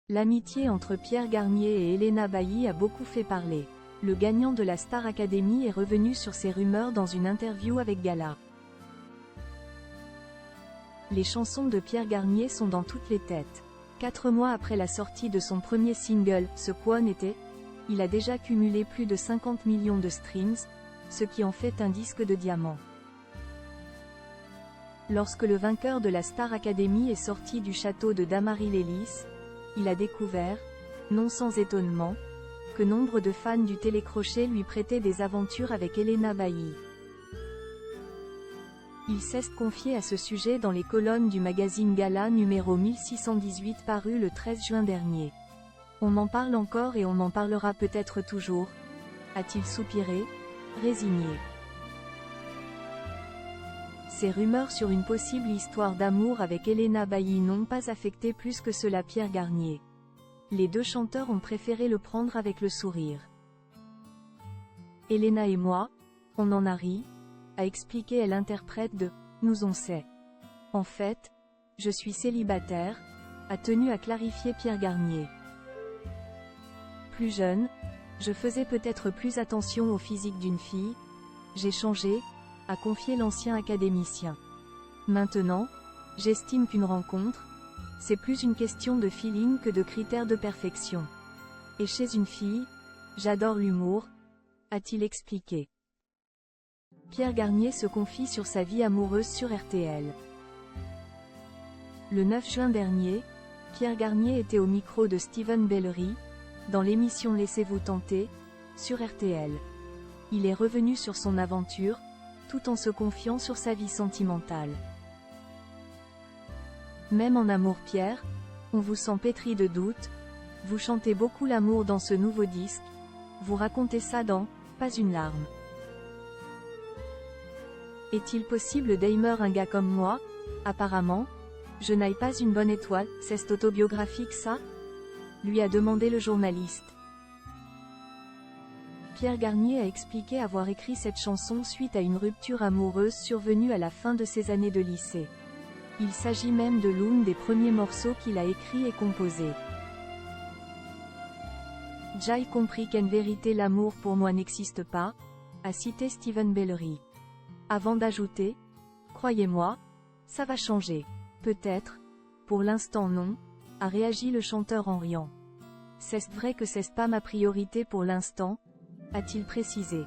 L'amitié entre Pierre Garnier et Helena Bailly a beaucoup fait parler. Le gagnant de la Star Academy est revenu sur ces rumeurs dans une interview avec Gala. Les chansons de Pierre Garnier sont dans toutes les têtes. 4 mois après la sortie de son premier single, Ce quoi n'était, il a déjà cumulé plus de 50 millions de streams, ce qui en fait un disque de diamant. Lorsque le vainqueur de la Star Academy est sorti du château de Damary-les-Lys, il a découvert, non sans étonnement, que nombre de fans du télécrochet lui prêtaient des aventures avec Helena Bailly. Il s'est confié à ce sujet dans les colonnes du magazine Gala numéro 1618 paru le 13 juin dernier. On en parle encore et on en parlera peut-être toujours, a-t-il soupiré, résigné. Ces rumeurs sur une possible histoire d'amour avec Helena Bailly n'ont pas affecté plus que cela Pierre Garnier. Les deux chanteurs ont préféré le prendre avec le sourire. Helena et moi, on en a ri, a expliqué l'interprète de « Nous on sait. En fait, je suis célibataire », a tenu à clarifier Pierre Garnier. Plus jeune, je faisais peut-être plus attention au physique d'une fille, j'ai changé, a confié l'ancien académicien. Maintenant, j'estime qu'une rencontre, c'est plus une question de feeling que de critères de perfection. Et chez une fille, j'adore l'humour, a-t-il expliqué. Pierre Garnier se confie sur sa vie amoureuse sur RTL. Le 9 juin dernier, Pierre Garnier était au micro de Steven Bellery, dans l'émission Laissez-vous tenter, sur RTL. Il est revenu sur son aventure, tout en se confiant sur sa vie sentimentale. Même en amour Pierre, on vous sent pétri de doutes, vous chantez beaucoup l'amour dans ce nouveau disque, vous racontez ça dans « Pas une larme ». Est-il possible d'aimer un gars comme moi? Apparemment, je n'aille pas une bonne étoile, c'est autobiographique ça? Lui a demandé le journaliste. Pierre Garnier a expliqué avoir écrit cette chanson suite à une rupture amoureuse survenue à la fin de ses années de lycée. Il s'agit même de l'une des premiers morceaux qu'il a écrit et composé. J'ai compris qu'en vérité l'amour pour moi n'existe pas, a cité Steven Bellery. Avant d'ajouter, croyez-moi, ça va changer. Peut-être, pour l'instant non, a réagi le chanteur en riant. C'est vrai que c'est pas ma priorité pour l'instant, a-t-il précisé.